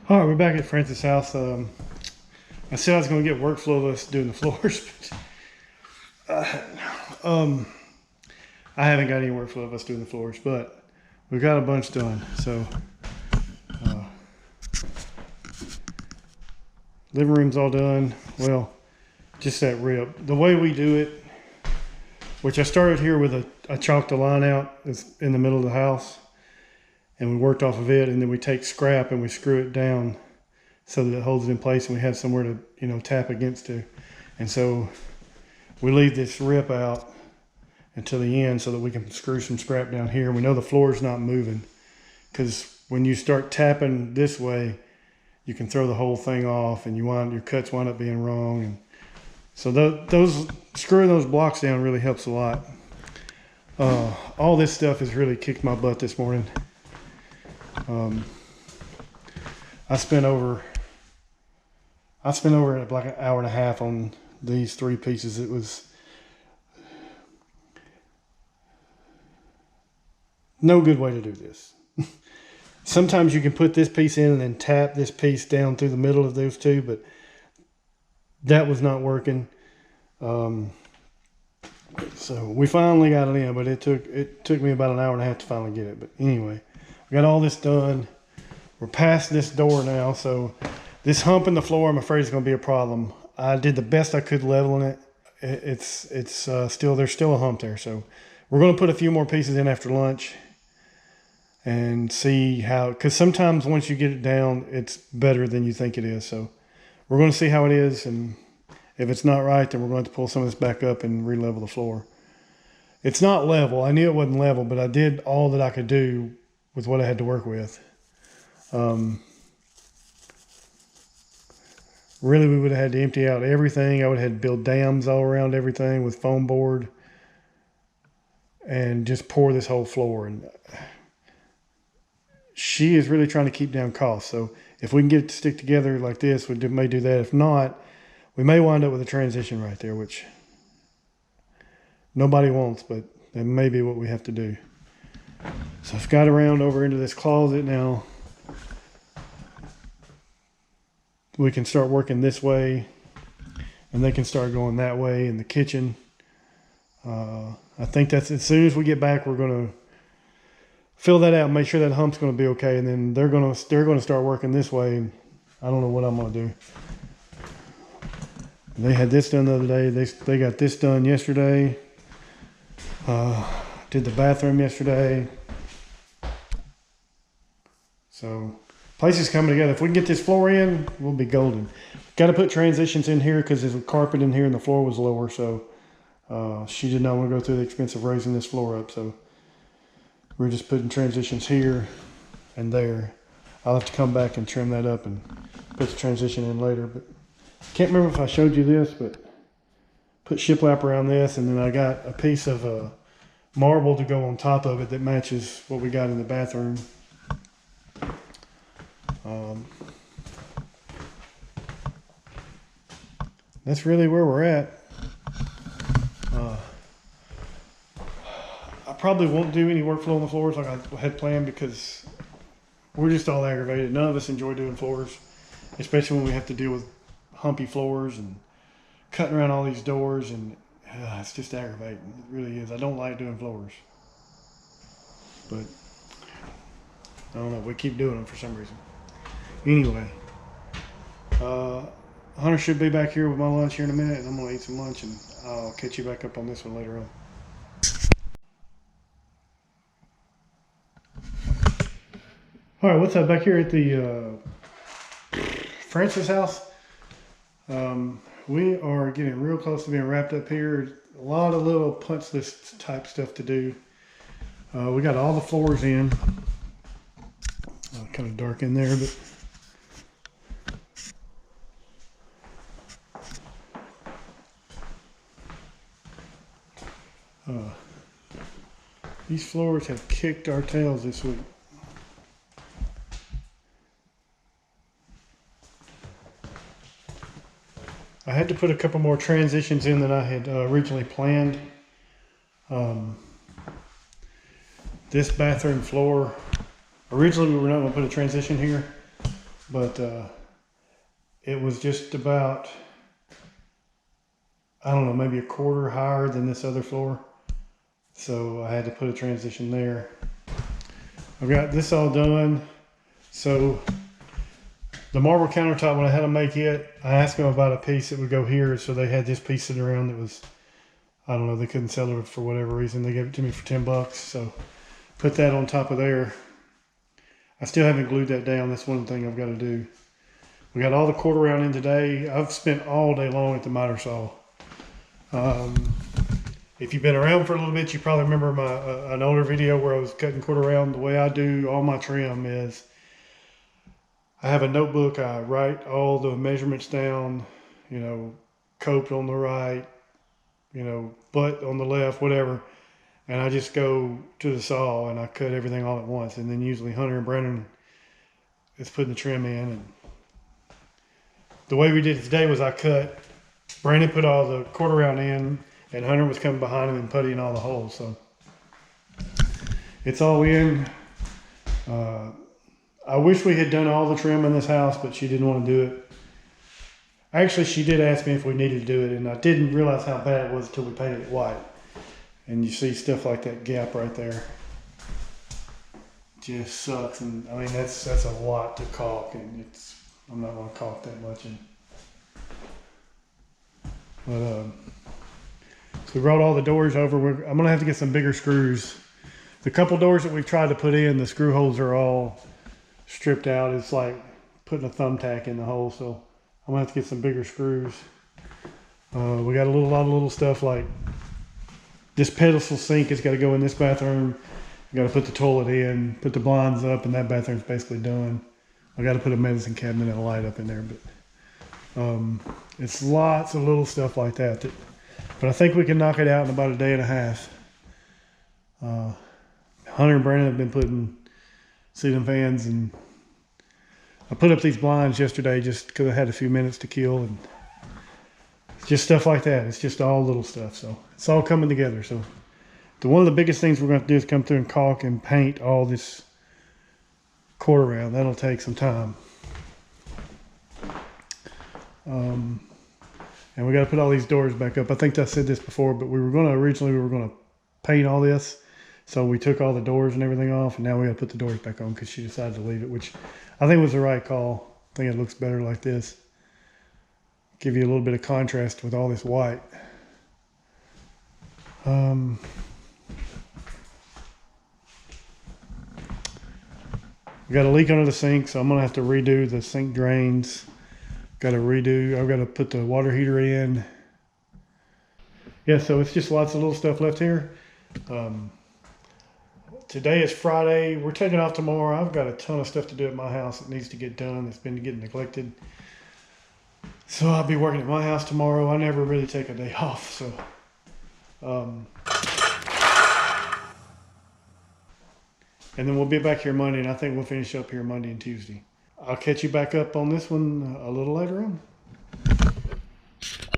All right, we're back at Francis' house. I said I was going to get workflow of us doing the floors, but I haven't got any workflow of us doing the floors, but we've got a bunch done. So, living room's all done. Well, just that rip. The way we do it, which I started here with I chalked a line out in the middle of the house, and we worked off of it, and then we take scrap and we screw it down so that it holds it in place, and we have somewhere to, tap against to. And so we leave this rip out until the end so that we can screw some scrap down here. We know the floor is not moving, because when you start tapping this way, you can throw the whole thing off, and your cuts wind up being wrong. And so screwing those blocks down really helps a lot. All this stuff has really kicked my butt this morning. I spent over like an hour and a half on these 3 pieces. It was no good way to do this. Sometimes you can put this piece in and then tap this piece down through the middle of those two, but that was not working. So we finally got it in, but it took me about an hour and a half to finally get it. But anyway, we got all this done. We're past this door now, so this hump in the floor, I'm afraid, is going to be a problem. I did the best I could leveling it. There's still a hump there, so we're going to put a few more pieces in after lunch and see how, because sometimes once you get it down, it's better than you think it is. So we're going to see how it is, and if it's not right, then we're going to pull some of this back up and re-level the floor. It's not level. I knew it wasn't level, but I did all that I could do with what I had to work with. Really, we would have had to empty out everything. I would have had to build dams all around everything with foam board and just pour this whole floor. And she is really trying to keep down costs. So if we can get it to stick together like this, we may do that. If not, we may wind up with a transition right there, which nobody wants, but that may be what we have to do. So I've got around over into this closet now. We can start working this way, and they can start going that way in the kitchen. I think that's, as soon as we get back, we're going to fill that out and make sure that hump's going to be okay, and then they're going to start working this way. And I don't know what I'm going to do. They had this done the other day. They got this done yesterday. Did the bathroom yesterday. So place is coming together. If we can get this floor in, we'll be golden. Got to put transitions in here because there's a carpet in here and the floor was lower. So she did not want to go through the expense of raising this floor up. So we're just putting transitions here and there. I'll have to come back and trim that up and put the transition in later. But can't remember if I showed you this, but put shiplap around this, and then I got a piece of marble to go on top of it that matches what we got in the bathroom. That's really where we're at. I probably won't do any workflow on the floors like I had planned, because we're just all aggravated. None of us enjoy doing floors, especially when we have to deal with humpy floors and cutting around all these doors, and it's just aggravating. It really is. I don't like doing floors, but I don't know, we keep doing them for some reason. Anyway, Hunter should be back here with my lunch here in a minute, and I'm going to eat some lunch, and I'll catch you back up on this one later on. All right, what's up back here at the Francis house? We are getting real close to being wrapped up here. A lot of little punch list type stuff to do. We got all the floors in. Kind of dark in there, but these floors have kicked our tails this week. I had to put a couple more transitions in than I had originally planned. This bathroom floor, originally we were not going to put a transition here, but it was just about, I don't know, maybe a quarter higher than this other floor. So I had to put a transition there. I've got this all done. So the marble countertop, when I had them make it, I asked them about a piece that would go here. So they had this piece sitting around that was, I don't know, they couldn't sell it for whatever reason. They gave it to me for 10 bucks. So put that on top of there. I still haven't glued that down. That's one thing I've got to do. We got all the quarter round in today. I've spent all day long at the miter saw. If you've been around for a little bit, you probably remember an older video where I was cutting quarter round. The way I do all my trim is I have a notebook. I write all the measurements down, you know, cope on the right, you know, butt on the left, whatever. And I just go to the saw and I cut everything all at once. And then usually Hunter and Brandon is putting the trim in. And the way we did it today was I cut, Brandon put all the quarter round in, and Hunter was coming behind him and putting all the holes. So it's all in. I wish we had done all the trim in this house, but she didn't want to do it. Actually, she did ask me if we needed to do it, and I didn't realize how bad it was until we painted it white. And you see stuff like that gap right there. Just sucks. And I mean, that's a lot to caulk, and I'm not going to caulk that much. So we brought all the doors over. I'm going to have to get some bigger screws. The couple doors that we've tried to put in, the screw holes are all stripped out. It's like putting a thumbtack in the hole. So I'm going to have to get some bigger screws. We got a lot of little stuff like this pedestal sink has got to go in this bathroom. You got to put the toilet in, put the blinds up, and that bathroom's basically done. I got to put a medicine cabinet and a light up in there, but it's lots of little stuff like that. But I think we can knock it out in about a day and a half. Hunter and Brandon have been putting ceiling fans, and I put up these blinds yesterday just because I had a few minutes to kill, and just stuff like that. It's just all little stuff. So it's all coming together. So one of the biggest things we're going to do is come through and caulk and paint all this quarter round. That'll take some time. And we got to put all these doors back up. I think I said this before, but originally we were going to paint all this. So we took all the doors and everything off, and now we got to put the doors back on because she decided to leave it, which I think was the right call. I think it looks better like this. Give you a little bit of contrast with all this white. We got a leak under the sink, so I'm gonna have to redo the sink drains. I've got to put the water heater in. Yeah, so it's just lots of little stuff left here. Today is Friday. We're taking off tomorrow. I've got a ton of stuff to do at my house that needs to get done. It's been getting neglected. So I'll be working at my house tomorrow. I never really take a day off, so. And then we'll be back here Monday, and I think we'll finish up here Monday and Tuesday. I'll catch you back up on this one a little later on.